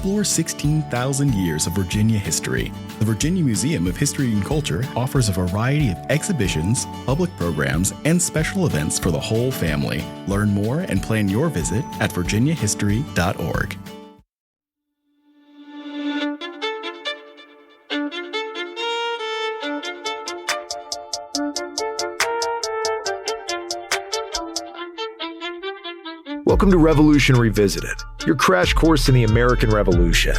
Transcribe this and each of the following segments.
Explore 16,000 years of Virginia history. The Virginia Museum of History and Culture offers a variety of exhibitions, public programs, and special events for the whole family. Learn more and plan your visit at virginiahistory.org. Welcome to Revolution Revisited, your crash course in the American Revolution.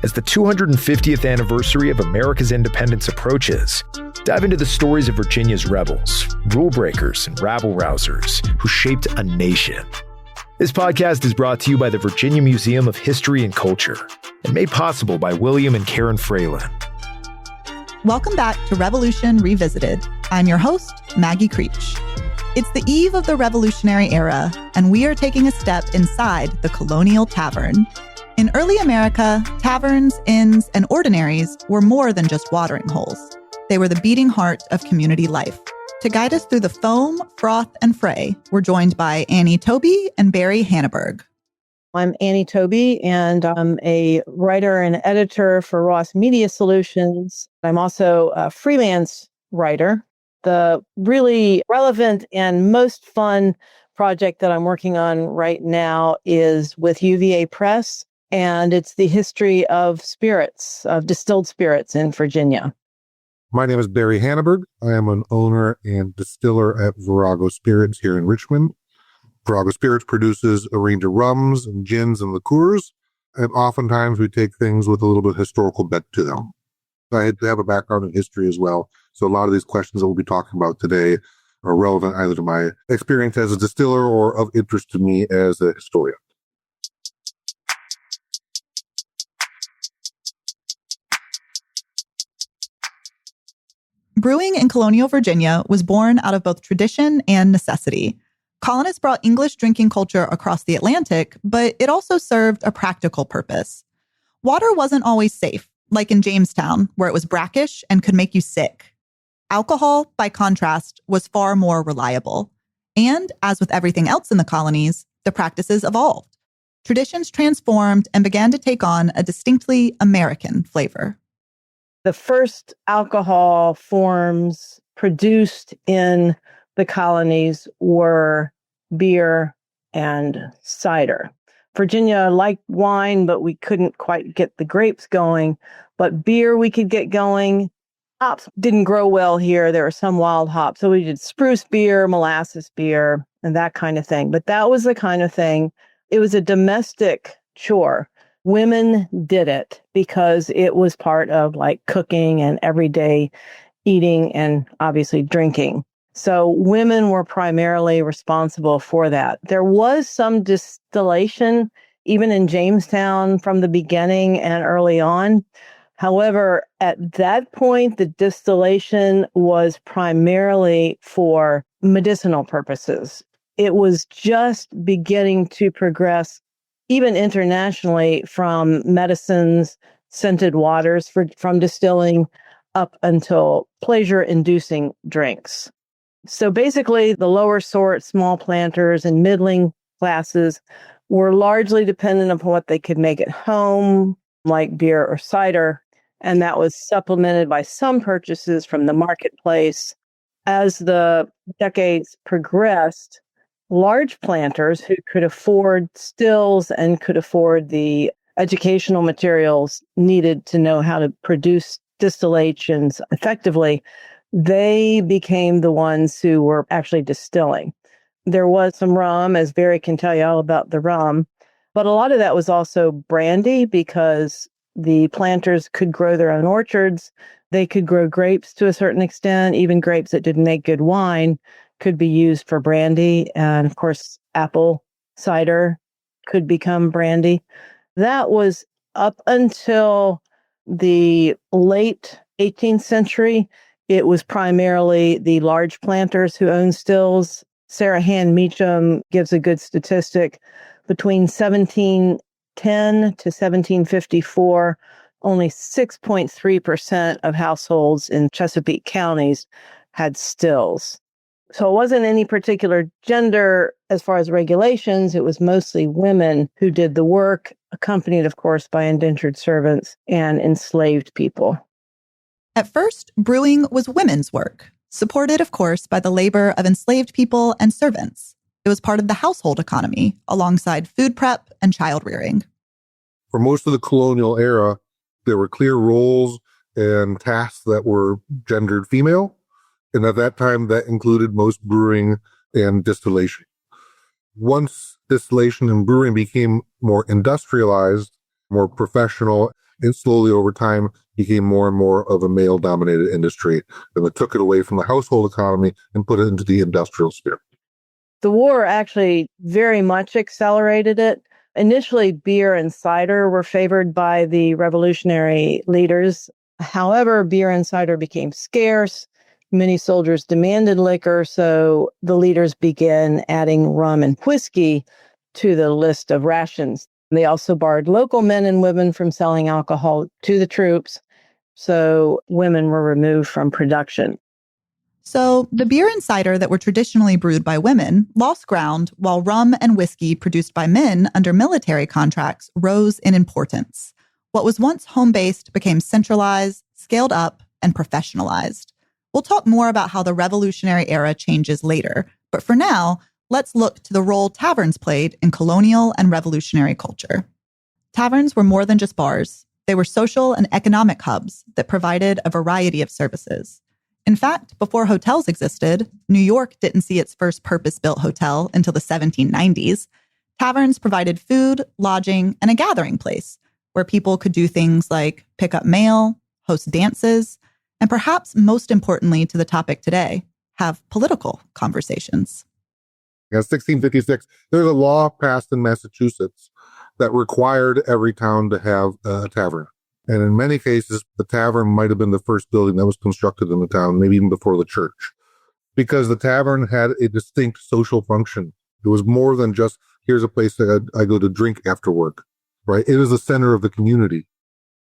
As the 250th anniversary of America's independence approaches, dive into the stories of Virginia's rebels, rule breakers, and rabble-rousers who shaped a nation. This podcast is brought to you by the Virginia Museum of History and Culture and made possible by William and Karen Fralin. Welcome back to Revolution Revisited. I'm your host, Maggie Creech. It's the eve of the Revolutionary era, and we are taking a step inside the Colonial Tavern. In early America, taverns, inns, and ordinaries were more than just watering holes. They were the beating heart of community life. To guide us through the foam, froth, and fray, we're joined by Annie Tobey and Barry Haneberg. I'm Annie Tobey, and I'm a writer and editor for Ross Media Solutions. I'm also a freelance writer. The really relevant and most fun project that I'm working on right now is with UVA Press, and it's the history of spirits, of distilled spirits in Virginia. My name is Barry Haneberg. I am an owner and distiller at Virago Spirits here in Richmond. Virago Spirits produces a range of rums and gins and liqueurs, and oftentimes we take things with a little bit of historical bent to them. I had to have a background in history as well, so a lot of these questions that we'll be talking about today are relevant either to my experience as a distiller or of interest to me as a historian. Brewing in colonial Virginia was born out of both tradition and necessity. Colonists brought English drinking culture across the Atlantic, but it also served a practical purpose. Water wasn't always safe, like in Jamestown, where it was brackish and could make you sick. Alcohol, by contrast, was far more reliable. And, as with everything else in the colonies, the practices evolved. Traditions transformed and began to take on a distinctly American flavor. The first alcohol forms produced in the colonies were beer and cider. Virginia liked wine, but we couldn't quite get the grapes going. But beer we could get going. Hops didn't grow well here. There were some wild hops. So we did spruce beer, molasses beer, and that kind of thing. But that was the kind of thing. It was a domestic chore. Women did it because it was part of like cooking and everyday eating and obviously drinking. So women were primarily responsible for that. There was some distillation, even in Jamestown from the beginning and early on. However, at that point, the distillation was primarily for medicinal purposes. It was just beginning to progress, even internationally, from medicines, scented waters from distilling up until pleasure-inducing drinks. So basically, the lower sort, small planters and middling classes were largely dependent upon what they could make at home, like beer or cider, and that was supplemented by some purchases from the marketplace. As the decades progressed, large planters who could afford stills and could afford the educational materials needed to know how to produce distillations effectively, they became the ones who were actually distilling. There was some rum, as Barry can tell you all about the rum, but a lot of that was also brandy because the planters could grow their own orchards. They could grow grapes to a certain extent. Even grapes that didn't make good wine could be used for brandy. And of course, apple cider could become brandy. That was up until the late 18th century. It was primarily the large planters who owned stills. Sarah Hand Meacham gives a good statistic. Between 1710 to 1754, only 6.3% of households in Chesapeake counties had stills. So it wasn't any particular gender as far as regulations. It was mostly women who did the work. accompanied, of course, by indentured servants and enslaved people. At first, brewing was women's work, supported, of course, by the labor of enslaved people and servants. It was part of the household economy, alongside food prep and child rearing. For most of the colonial era, there were clear roles and tasks that were gendered female. And at that time, that included most brewing and distillation. Once distillation and brewing became more industrialized, more professional, and slowly over time became more and more of a male-dominated industry. And it took it away from the household economy and put it into the industrial sphere. The war actually very much accelerated it. Initially, beer and cider were favored by the revolutionary leaders. However, beer and cider became scarce. Many soldiers demanded liquor, so the leaders began adding rum and whiskey to the list of rations. They also barred local men and women from selling alcohol to the troops, so women were removed from production. So the beer and cider that were traditionally brewed by women lost ground, while rum and whiskey produced by men under military contracts rose in importance. What was once home-based became centralized, scaled up, and professionalized. We'll talk more about how the Revolutionary era changes later, but for now, let's look to the role taverns played in colonial and revolutionary culture. Taverns were more than just bars. They were social and economic hubs that provided a variety of services. In fact, before hotels existed, New York didn't see its first purpose-built hotel until the 1790s. Taverns provided food, lodging, and a gathering place where people could do things like pick up mail, host dances, and perhaps most importantly to the topic today, have political conversations. In 1656, there's a law passed in Massachusetts that required every town to have a tavern. And in many cases, the tavern might have been the first building that was constructed in the town, maybe even before the church, because the tavern had a distinct social function. It was more than just, here's a place that I go to drink after work, right? It was the center of the community.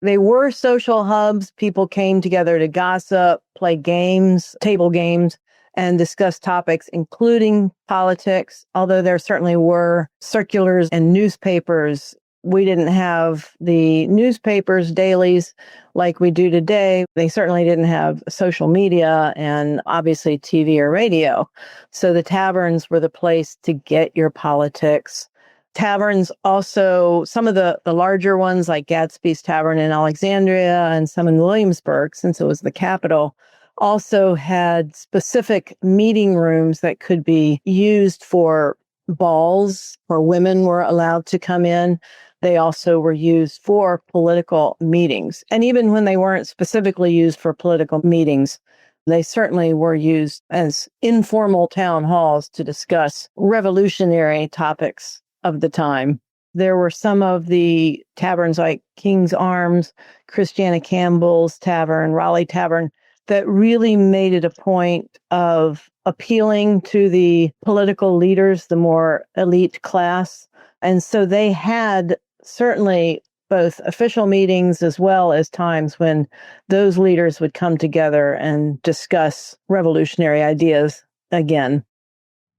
They were social hubs. People came together to gossip, play games, table games, and discuss topics, including politics, although there certainly were circulars and newspapers. We didn't have the newspapers, dailies, like we do today. They certainly didn't have social media and obviously TV or radio. So the taverns were the place to get your politics. Taverns also, some of the larger ones like Gadsby's Tavern in Alexandria and some in Williamsburg, since it was the capital, also had specific meeting rooms that could be used for balls where women were allowed to come in. They also were used for political meetings. And even when they weren't specifically used for political meetings, they certainly were used as informal town halls to discuss revolutionary topics of the time. There were some of the taverns like King's Arms, Christiana Campbell's Tavern, Raleigh Tavern, that really made it a point of appealing to the political leaders, the more elite class. And so they had certainly both official meetings as well as times when those leaders would come together and discuss revolutionary ideas again.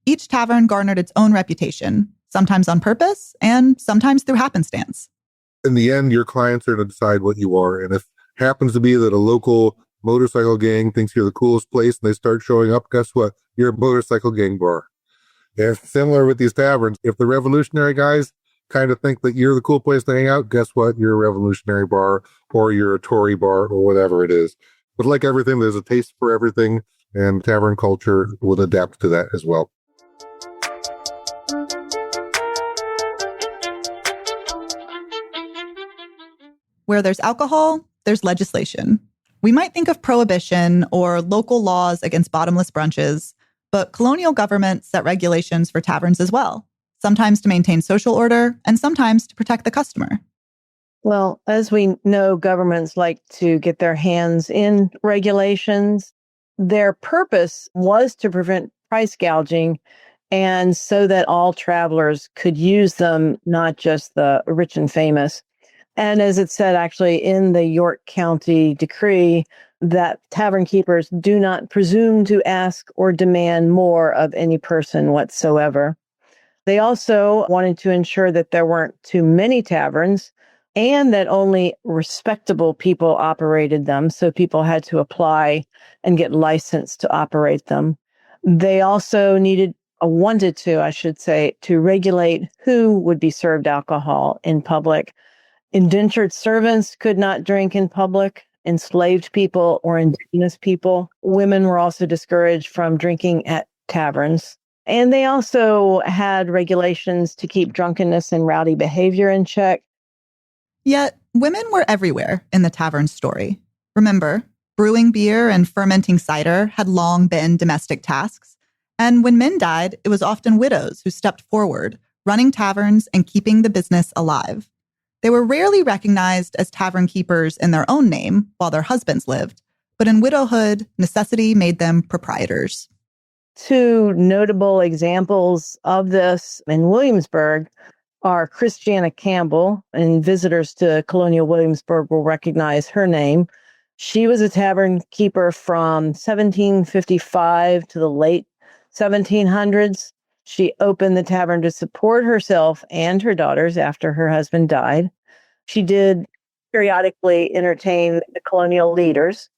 Each tavern garnered its own reputation, sometimes on purpose and sometimes through happenstance. In the end, your clients are to decide what you are. And if it happens to be that a local motorcycle gang thinks you're the coolest place and they start showing up, guess what? You're a motorcycle gang bar. And similar with these taverns, if the revolutionary guys kind of think that you're the cool place to hang out, guess what? You're a revolutionary bar or you're a Tory bar or whatever it is. But like everything, there's a taste for everything, and tavern culture would adapt to that as well. Where there's alcohol, there's legislation. We might think of prohibition or local laws against bottomless brunches, but colonial governments set regulations for taverns as well, sometimes to maintain social order and sometimes to protect the customer. Well, as we know, governments like to get their hands in regulations. Their purpose was to prevent price gouging, and so that all travelers could use them, not just the rich and famous. And as it said actually in the York County decree, that tavern keepers do not presume to ask or demand more of any person whatsoever. They also wanted to ensure that there weren't too many taverns and that only respectable people operated them. So people had to apply and get licensed to operate them. They also wanted to, I should say, to regulate who would be served alcohol in public. Indentured servants could not drink in public. Enslaved people or indigenous people. Women were also discouraged from drinking at taverns. And they also had regulations to keep drunkenness and rowdy behavior in check. Yet, women were everywhere in the tavern story. Remember, brewing beer and fermenting cider had long been domestic tasks. And when men died, it was often widows who stepped forward, running taverns and keeping the business alive. They were rarely recognized as tavern keepers in their own name while their husbands lived, but in widowhood, necessity made them proprietors. Two notable examples of this in Williamsburg are Christiana Campbell, and visitors to Colonial Williamsburg will recognize her name. She was a tavern keeper from 1755 to the late 1700s. She opened the tavern to support herself and her daughters after her husband died. She did periodically entertain the colonial leaders.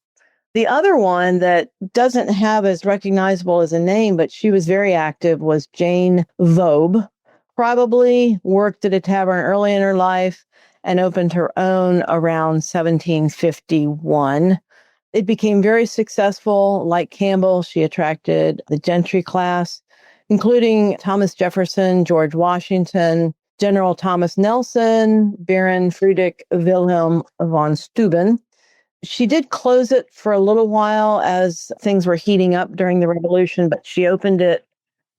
The other one that doesn't have as recognizable as a name, but she was very active, was Jane Vobe. Probably worked at a tavern early in her life and opened her own around 1751. It became very successful. Like Campbell, she attracted the gentry class, including Thomas Jefferson, George Washington, General Thomas Nelson, Baron Friedrich Wilhelm von Steuben. She did close it for a little while as things were heating up during the Revolution, but she opened it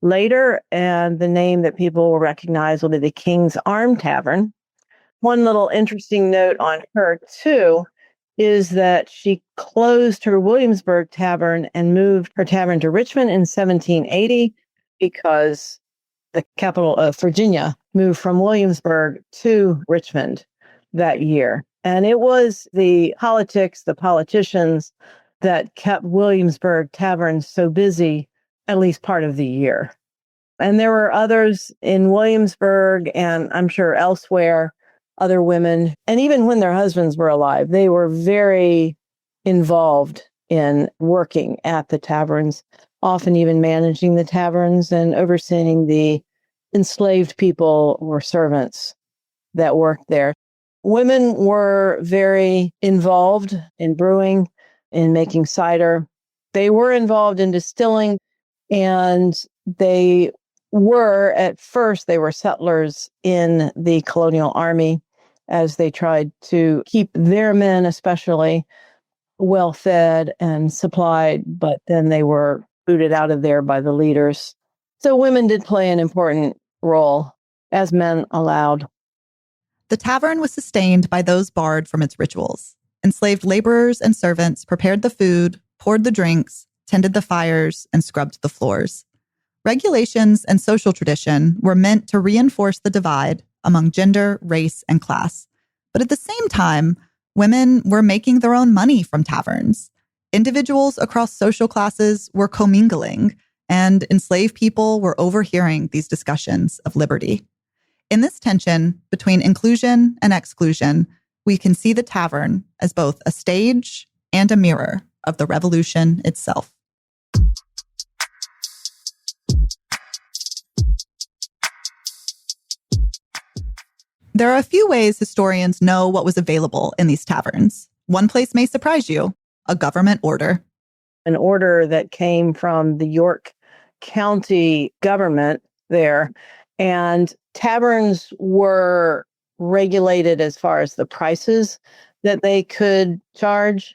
later, and the name that people will recognize will be the King's Arm Tavern. One little interesting note on her, too, is that she closed her Williamsburg tavern and moved her tavern to Richmond in 1780 because the capital of Virginia moved from Williamsburg to Richmond that year. And it was the politicians that kept Williamsburg taverns so busy at least part of the year. And there were others in Williamsburg and I'm sure elsewhere, other women. And even when their husbands were alive, they were very involved in working at the taverns, often even managing the taverns and overseeing the enslaved people or servants that worked there. Women were very involved in brewing, in making cider. They were involved in distilling, and they were settlers in the colonial army as they tried to keep their men especially well fed and supplied, but then they were booted out of there by the leaders. So women did play an important role as men allowed. The tavern was sustained by those barred from its rituals. Enslaved laborers and servants prepared the food, poured the drinks, tended the fires, and scrubbed the floors. Regulations and social tradition were meant to reinforce the divide among gender, race, and class. But at the same time, women were making their own money from taverns. Individuals across social classes were commingling, and enslaved people were overhearing these discussions of liberty. In this tension between inclusion and exclusion, we can see the tavern as both a stage and a mirror of the revolution itself. There are a few ways historians know what was available in these taverns. One place may surprise you: a government order. An order that came from the York County government there. And taverns were regulated as far as the prices that they could charge.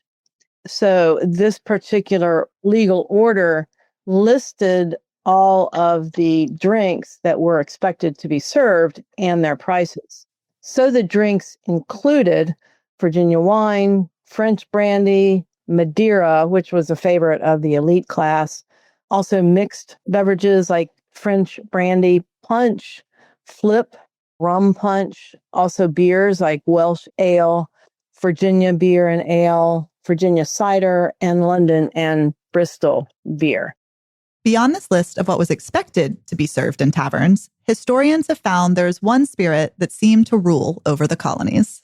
So this particular legal order listed all of the drinks that were expected to be served and their prices. So the drinks included Virginia wine, French brandy, Madeira, which was a favorite of the elite class, also mixed beverages like French brandy, punch, flip, rum punch, also beers like Welsh ale, Virginia beer and ale, Virginia cider, and London and Bristol beer. Beyond this list of what was expected to be served in taverns, historians have found there's one spirit that seemed to rule over the colonies.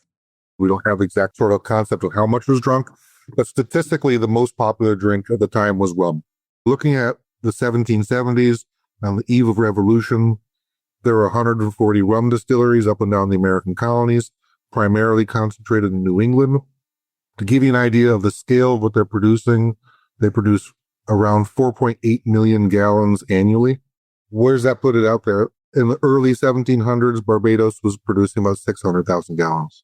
We don't have the exact sort of concept of how much was drunk, but statistically, the most popular drink at the time was rum. Looking at the 1770s, on the eve of revolution, there were 140 rum distilleries up and down the American colonies, primarily concentrated in New England. To give you an idea of the scale of what they're producing, they produce around 4.8 million gallons annually. Where's that put it out there? In the early 1700s, Barbados was producing about 600,000 gallons.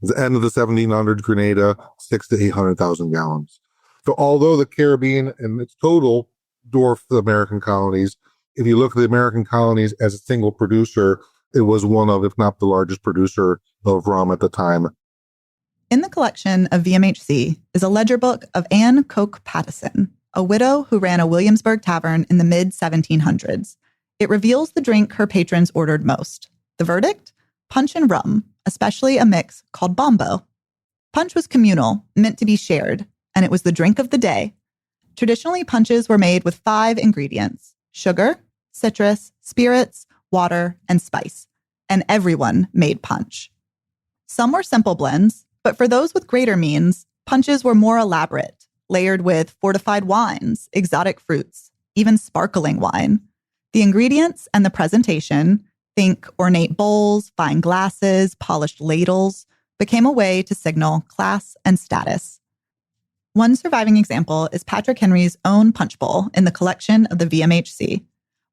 At the end of the 1700s, Grenada, 600,000 to 800,000 gallons. So although the Caribbean in its total dwarfed the American colonies, if you look at the American colonies as a single producer, it was one of, if not the largest producer of rum at the time. In the collection of VMHC is a ledger book of Anne Coke Pattison, a widow who ran a Williamsburg tavern in the mid-1700s. It reveals the drink her patrons ordered most. The verdict? Punch and rum, especially a mix called bombo. Punch was communal, meant to be shared, and it was the drink of the day. Traditionally, punches were made with 5 ingredients: sugar, citrus, spirits, water, and spice. And everyone made punch. Some were simple blends, but for those with greater means, punches were more elaborate, layered with fortified wines, exotic fruits, even sparkling wine. The ingredients and the presentation, think ornate bowls, fine glasses, polished ladles, became a way to signal class and status. One surviving example is Patrick Henry's own punch bowl in the collection of the VMHC.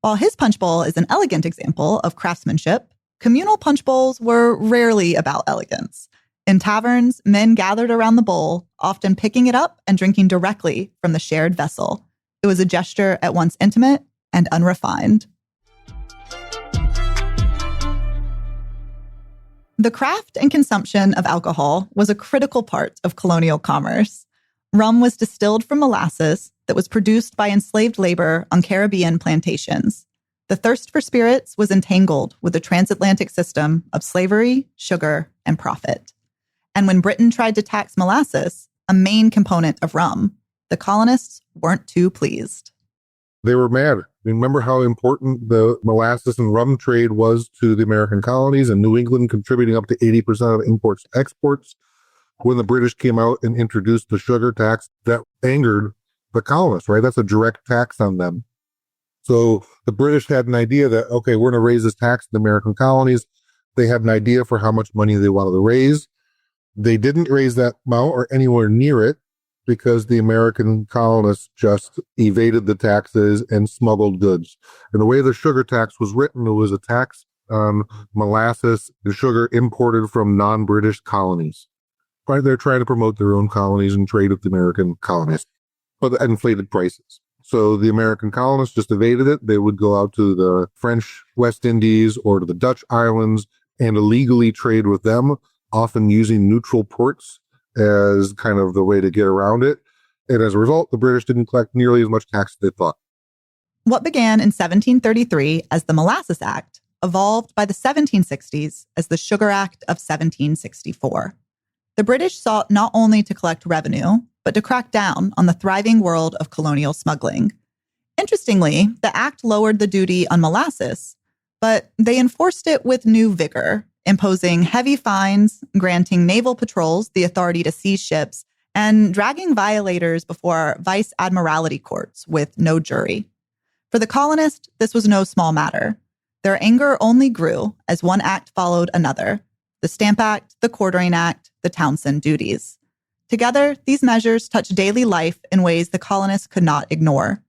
While his punch bowl is an elegant example of craftsmanship, communal punch bowls were rarely about elegance. In taverns, men gathered around the bowl, often picking it up and drinking directly from the shared vessel. It was a gesture at once intimate and unrefined. The craft and consumption of alcohol was a critical part of colonial commerce. Rum was distilled from molasses that was produced by enslaved labor on Caribbean plantations. The thirst for spirits was entangled with the transatlantic system of slavery, sugar, and profit. And when Britain tried to tax molasses, a main component of rum, the colonists weren't too pleased. They were mad. Remember how important the molasses and rum trade was to the American colonies, and New England contributing up to 80% of imports and exports? When the British came out and introduced the sugar tax, that angered the colonists, right? That's a direct tax on them. So the British had an idea that, okay, we're going to raise this tax in the American colonies. They had an idea for how much money they wanted to raise. They didn't raise that amount or anywhere near it because the American colonists just evaded the taxes and smuggled goods. And the way the sugar tax was written, it was a tax on molasses, the sugar imported from non-British colonies. Right? They're trying to promote their own colonies and trade with the American colonists, but at inflated prices. So the American colonists just evaded it. They would go out to the French West Indies or to the Dutch islands and illegally trade with them, often using neutral ports as kind of the way to get around it. And as a result, the British didn't collect nearly as much tax as they thought. What began in 1733 as the Molasses Act evolved by the 1760s as the Sugar Act of 1764. The British sought not only to collect revenue, but to crack down on the thriving world of colonial smuggling. Interestingly, the act lowered the duty on molasses, but they enforced it with new vigor, imposing heavy fines, granting naval patrols the authority to seize ships, and dragging violators before vice admiralty courts with no jury. For the colonists, this was no small matter. Their anger only grew as one act followed another: the Stamp Act, the Quartering Act, the Townshend Duties. Together, these measures touched daily life in ways the colonists could not ignore.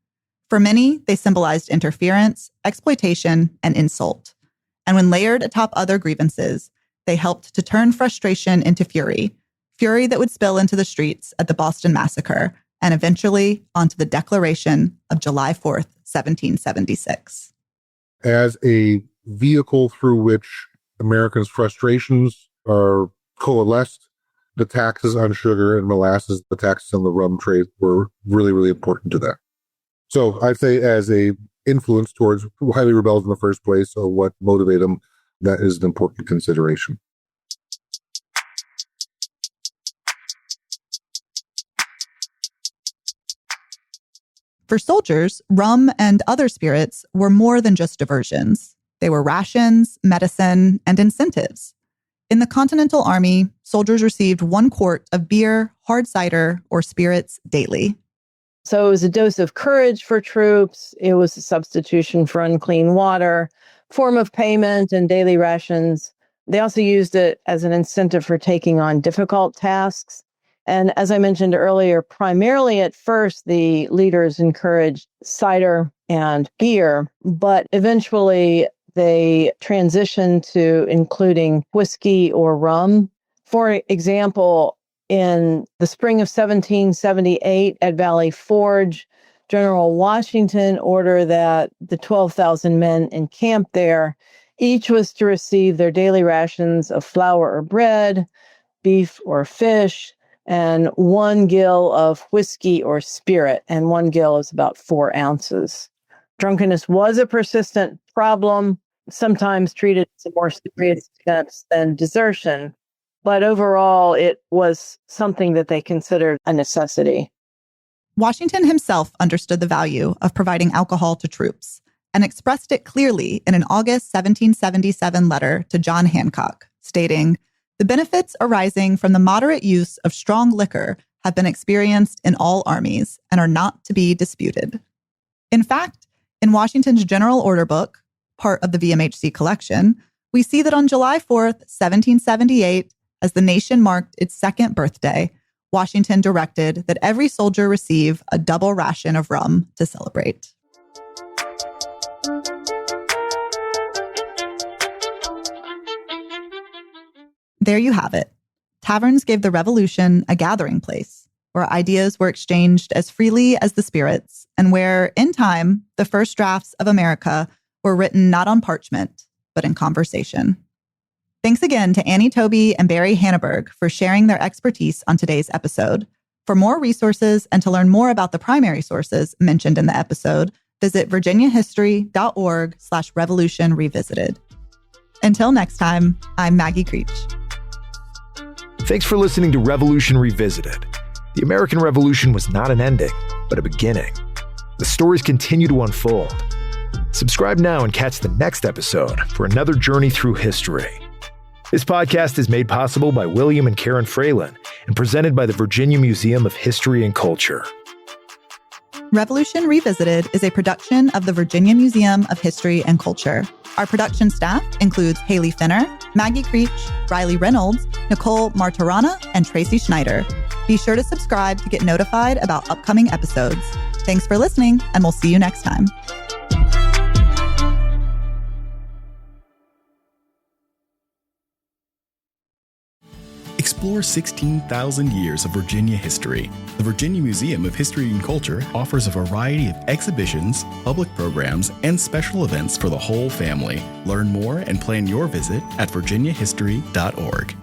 For many, they symbolized interference, exploitation, and insult. And when layered atop other grievances, they helped to turn frustration into fury that would spill into the streets at the Boston Massacre and eventually onto the Declaration of July 4th, 1776. As a vehicle through which Americans' frustrations are coalesced, the taxes on sugar and molasses, the taxes on the rum trade were really, really important to that. So I'd say as a influence towards why they rebelled in the first place or what motivated them, that is an important consideration. For soldiers, rum and other spirits were more than just diversions. They were rations, medicine, and incentives. In the Continental Army, soldiers received 1 quart of beer, hard cider, or spirits daily. So it was a dose of courage for troops. It was a substitution for unclean water, form of payment, and daily rations. They also used it as an incentive for taking on difficult tasks. And as I mentioned earlier, primarily at first, the leaders encouraged cider and beer, but eventually they transitioned to including whiskey or rum. For example, in the spring of 1778 at Valley Forge, General Washington ordered that the 12,000 men encamped there, each was to receive their daily rations of flour or bread, beef or fish, and 1 gill of whiskey or spirit, and 1 gill is about 4 ounces. Drunkenness was a persistent problem, sometimes treated as a more serious offense than desertion, but overall it was something that they considered a necessity. Washington himself understood the value of providing alcohol to troops and expressed it clearly in an August 1777 letter to John Hancock, stating, "The benefits arising from the moderate use of strong liquor have been experienced in all armies and are not to be disputed." In fact, in Washington's General Order Book, part of the VMHC collection, we see that on July 4th, 1778, as the nation marked its 2nd birthday, Washington directed that every soldier receive a double ration of rum to celebrate. There you have it. Taverns gave the Revolution a gathering place, where ideas were exchanged as freely as the spirits, and where, in time, the first drafts of America were written not on parchment, but in conversation. Thanks again to Annie Tobey and Barry Haneberg for sharing their expertise on today's episode. For more resources and to learn more about the primary sources mentioned in the episode, visit virginiahistory.org/Revolution Revisited. Until next time, I'm Maggie Creech. Thanks for listening to Revolution Revisited. The American Revolution was not an ending, but a beginning. The stories continue to unfold. Subscribe now and catch the next episode for another journey through history. This podcast is made possible by William and Karen Fralin and presented by the Virginia Museum of History and Culture. Revolution Revisited is a production of the Virginia Museum of History and Culture. Our production staff includes Haley Finner, Maggie Creech, Riley Reynolds, Nicole Martorana, and Tracy Schneider. Be sure to subscribe to get notified about upcoming episodes. Thanks for listening, and we'll see you next time. Explore 16,000 years of Virginia history. The Virginia Museum of History and Culture offers a variety of exhibitions, public programs, and special events for the whole family. Learn more and plan your visit at virginiahistory.org.